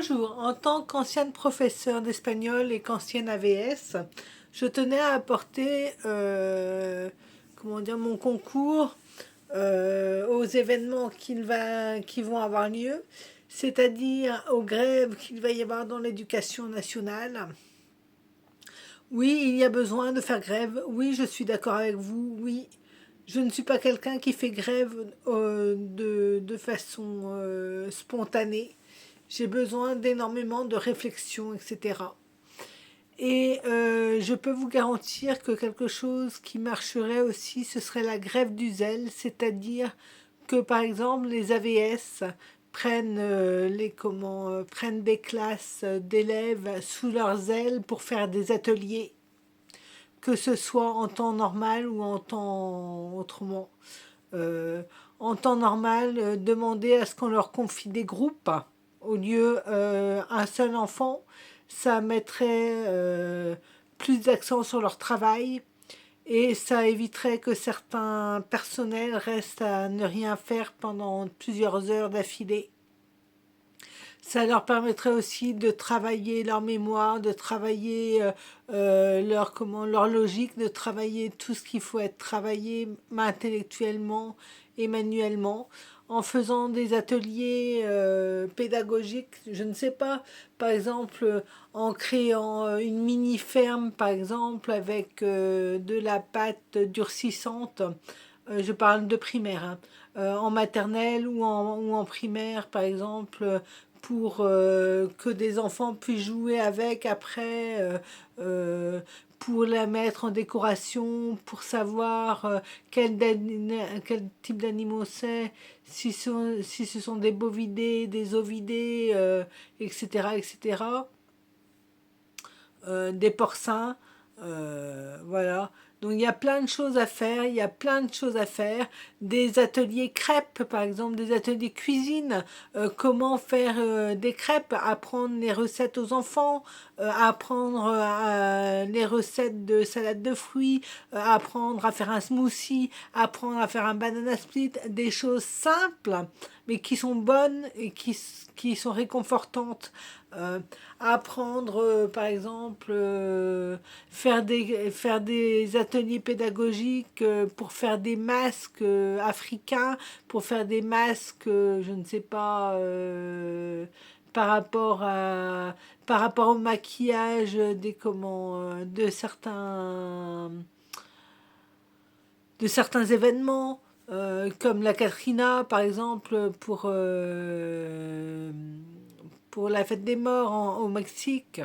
Bonjour, en tant qu'ancienne professeure d'espagnol et qu'ancienne AVS, je tenais à apporter comment dire, mon concours aux événements qui vont avoir lieu, c'est-à-dire aux grèves qu'il va y avoir dans l'éducation nationale. Oui, il y a besoin de faire grève. Oui, je suis d'accord avec vous. Oui, je ne suis pas quelqu'un qui fait grève de façon spontanée. J'ai besoin d'énormément de réflexion, etc. Et je peux vous garantir que quelque chose qui marcherait aussi, ce serait la grève du zèle, c'est-à-dire que par exemple les AVS prennent des classes d'élèves sous leurs ailes pour faire des ateliers, que ce soit en temps normal ou en temps autrement. Euh, En temps normal, demander à ce qu'on leur confie des groupes au lieu un seul enfant, ça mettrait plus d'accent sur leur travail et ça éviterait que certains personnels restent à ne rien faire pendant plusieurs heures d'affilée. Ça leur permettrait aussi de travailler leur mémoire, de travailler leur logique, de travailler tout ce qu'il faut être travaillé intellectuellement et manuellement, en faisant des ateliers pédagogiques, je ne sais pas, par exemple en créant une mini-ferme, par exemple, avec de la pâte durcissante. Je parle de primaire, hein. En maternelle ou en primaire, par exemple, pour que des enfants puissent jouer avec après, pour la mettre en décoration, pour savoir quel type d'animaux c'est, si ce sont des bovidés, des ovidés, etc., etc., des porcins, voilà. Donc il y a plein de choses à faire, il y a plein de choses à faire. Des ateliers crêpes, par exemple, des ateliers cuisine, comment faire des crêpes, apprendre les recettes aux enfants, apprendre les recettes de salade de fruits, apprendre à faire un smoothie, apprendre à faire un banana split, des choses simples, mais qui sont bonnes et qui sont réconfortantes. Euh, Apprendre, par exemple, faire des ateliers pédagogiques pour faire des masques africains, pour faire des masques, je ne sais pas, par rapport à, par rapport au maquillage de certains événements, comme la Katrina, par exemple, pour la fête des morts au Mexique.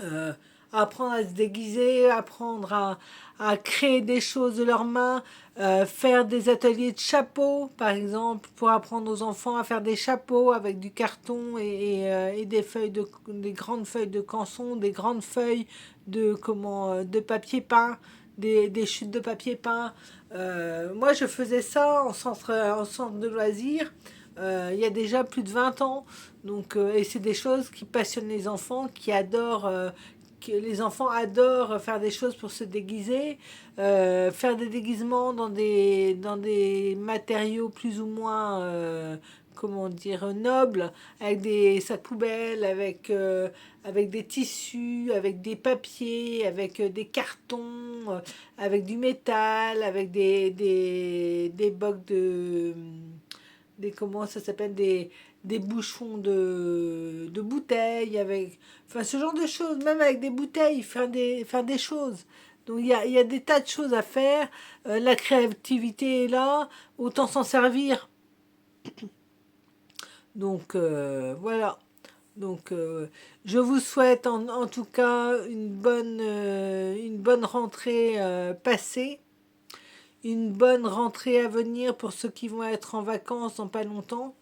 euh, Apprendre à se déguiser, apprendre à créer des choses de leurs mains, faire des ateliers de chapeaux, par exemple, pour apprendre aux enfants à faire des chapeaux avec du carton et des grandes feuilles de canson, des grandes feuilles de papier peint, des chutes de papier peint. Moi, je faisais ça en centre de loisirs. Il y a déjà plus de 20 ans. Donc, et c'est des choses qui passionnent les enfants, que les enfants adorent faire des choses pour se déguiser, faire des déguisements dans des matériaux plus ou moins, comment dire, nobles, avec des sacs poubelles, avec des tissus, avec des papiers, avec des cartons, avec du métal, avec des bocs comment ça s'appelle, des bouchons de bouteilles, enfin ce genre de choses, même avec des bouteilles, faire des choses. Donc il y a des tas de choses à faire. La créativité est là, autant s'en servir. Donc voilà. Donc je vous souhaite en tout cas une bonne rentrée passée, une bonne rentrée à venir pour ceux qui vont être en vacances dans pas longtemps.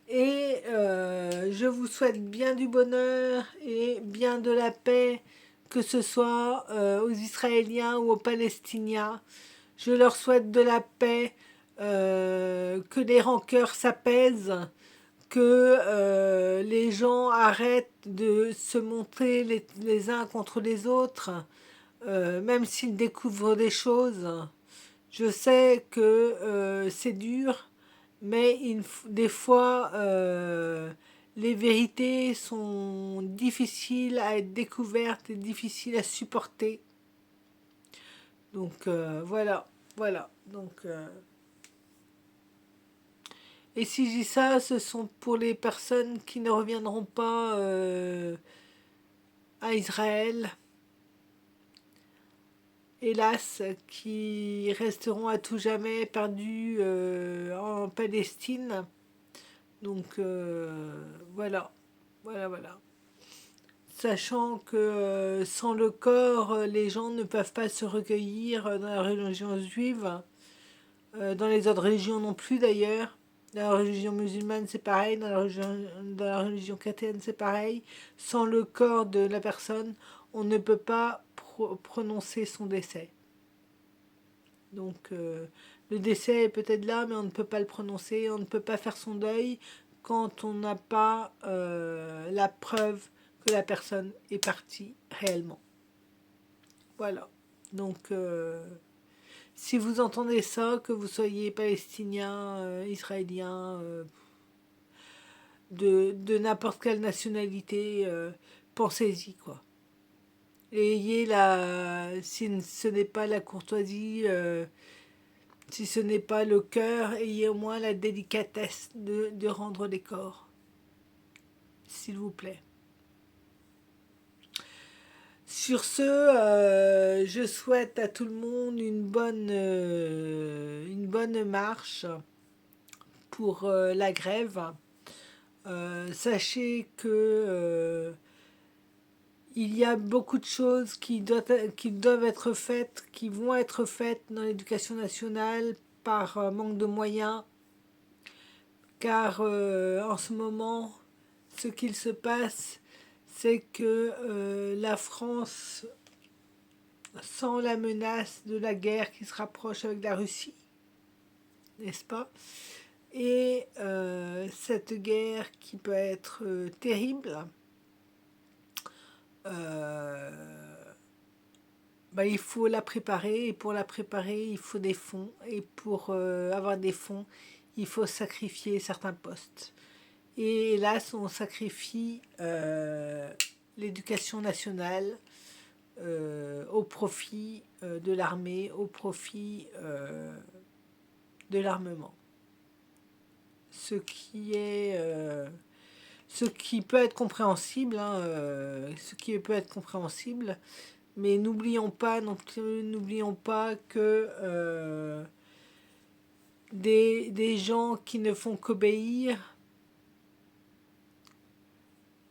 Et je vous souhaite bien du bonheur et bien de la paix, que ce soit aux Israéliens ou aux Palestiniens. Je leur souhaite de la paix, que les rancœurs s'apaisent, que les gens arrêtent de se montrer les uns contre les autres, même s'ils découvrent des choses. Je sais que c'est dur, mais des fois, les vérités sont difficiles à être découvertes et difficiles à supporter. Donc voilà, voilà. Donc, et si je dis ça, ce sont pour les personnes qui ne reviendront pas à Israël, hélas, qui resteront à tout jamais perdus en Palestine. Donc voilà, voilà, voilà. Sachant que sans le corps, les gens ne peuvent pas se recueillir dans la religion juive, dans les autres religions non plus d'ailleurs. Dans la religion musulmane, c'est pareil, dans la religion chrétienne, c'est pareil. Sans le corps de la personne, on ne peut pas prononcer son décès. Donc, le décès est peut-être là, mais on ne peut pas le prononcer, on ne peut pas faire son deuil quand on n'a pas la preuve que la personne est partie réellement. Voilà. Donc, si vous entendez ça, que vous soyez palestinien, israélien, de n'importe quelle nationalité, pensez-y, quoi. Et ayez si ce n'est pas la courtoisie, si ce n'est pas le cœur, ayez au moins la délicatesse de rendre les corps, s'il vous plaît. Sur ce, je souhaite à tout le monde une bonne marche pour la grève. Sachez que il y a beaucoup de choses qui doivent être faites, qui vont être faites dans l'éducation nationale par manque de moyens, car en ce moment, ce qu'il se passe, c'est que la France sent la menace de la guerre qui se rapproche avec la Russie, n'est-ce pas? Et cette guerre qui peut être terrible, il faut la préparer, et pour la préparer, il faut des fonds, et pour avoir des fonds, il faut sacrifier certains postes. Et hélas, on sacrifie l'éducation nationale au profit de l'armée, au profit de l'armement. Ce qui peut être compréhensible, hein, mais n'oublions pas que des gens qui ne font qu'obéir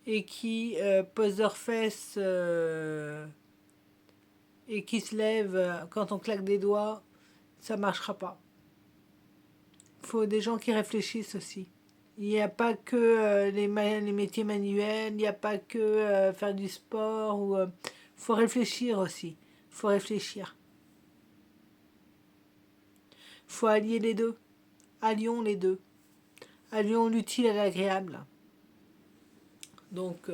et qui posent leurs fesses et qui se lèvent quand on claque des doigts, ça marchera pas. Il faut des gens qui réfléchissent aussi. Il n'y a pas que les métiers manuels, il n'y a pas que faire du sport. Faut réfléchir aussi. Faut réfléchir. Faut allier les deux. Allions les deux. Allions l'utile à l'agréable. Donc,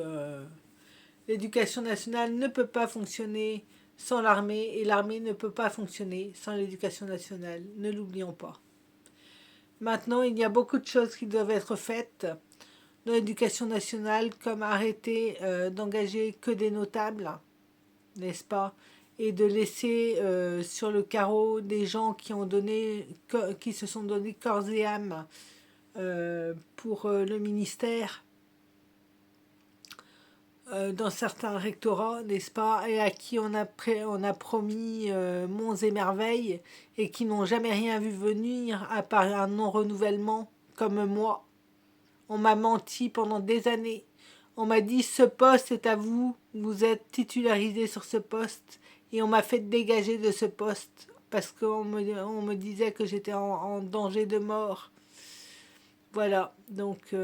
l'éducation nationale ne peut pas fonctionner sans l'armée et l'armée ne peut pas fonctionner sans l'éducation nationale. Ne l'oublions pas. Maintenant, il y a beaucoup de choses qui doivent être faites dans l'éducation nationale, comme arrêter d'engager que des notables, n'est-ce pas, et de laisser sur le carreau des gens qui se sont donné corps et âme pour le ministère dans certains rectorats, n'est-ce pas, et à qui on a promis monts et merveilles et qui n'ont jamais rien vu venir à part un non-renouvellement comme moi. On m'a menti pendant des années. On m'a dit ce poste est à vous, vous êtes titularisé sur ce poste et on m'a fait dégager de ce poste parce qu'on me disait que j'étais en danger de mort. Voilà, donc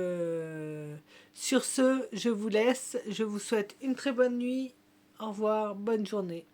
sur ce, je vous laisse. Je vous souhaite une très bonne nuit. Au revoir, bonne journée.